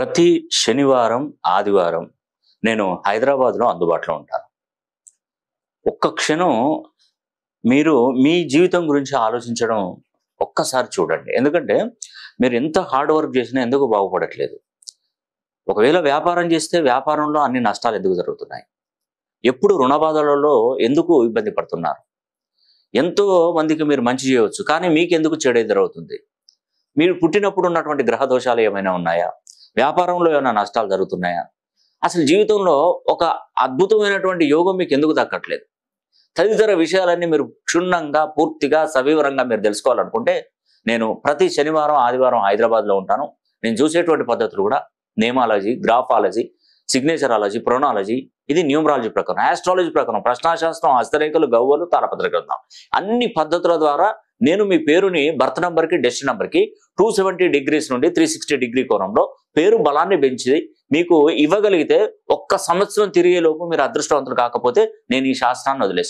ప్రతి శనివారం, ఆదివారం నేను హైదరాబాద్‌లో అందుబాటులో ఉంటాను. ఒక్క క్షణం మీరు మీ జీవితం గురించి ఆలోచించడం ఒక్కసారి చూడండి. ఎందుకంటే మీరు ఎంత హార్డ్ వర్క్ చేసినా ఎందుకు బాగుపడట్లేదు. ఒకవేళ వ్యాపారం చేస్తే వ్యాపారంలో అన్ని నష్టాలు ఎందుకు జరుగుతున్నాయి? ఎప్పుడు రుణ బాధలలో ఎందుకు ఇబ్బంది పడుతున్నారు? ఎంతో మందికి మీరు మంచి చేయవచ్చు. కానీ మీకెందుకు చెడు ఎదురవుతుంది? మీరు పుట్టినప్పుడు ఉన్నటువంటి గ్రహ దోషాలు ఏమైనా ఉన్నాయా? వ్యాపారంలో ఏమైనా నష్టాలు జరుగుతున్నాయా? అసలు జీవితంలో ఒక అద్భుతమైనటువంటి యోగం మీకు ఎందుకు దక్కట్లేదు? తదితర విషయాలన్నీ మీరు క్షుణ్ణంగా, పూర్తిగా, సవివరంగా మీరు తెలుసుకోవాలనుకుంటే నేను ప్రతి శనివారం, ఆదివారం హైదరాబాద్‌లో ఉంటాను. నేను చూసేటువంటి పద్ధతులు కూడా నేమాలజీ, గ్రాఫాలజీ, సిగ్నేచరాలజీ, ప్రొనాలజీ, ఇది న్యూమరాలజీ ప్రకారం, ఆస్ట్రాలజీ ప్రకారం, ప్రశ్నాశాస్త్రం, హస్తరేఖలు, గవ్వలు, తాళపత్ర గ్రంథం అన్ని పద్ధతుల ద్వారా నేను మీ పేరుని బర్త్ నంబర్‌కి, డెస్టినీ నంబర్‌కి 270 డిగ్రీస్ నుండి 360 డిగ్రీ కోణంలో పేరు బలాన్ని పెంచి మీకు ఇవ్వగలిగితే ఒక్క సంవత్సరం తిరిగేలోపు మీరు అదృష్టవంతులు కాకపోతే నేను ఈ శాస్త్రాన్ని వదిలేస్తాను.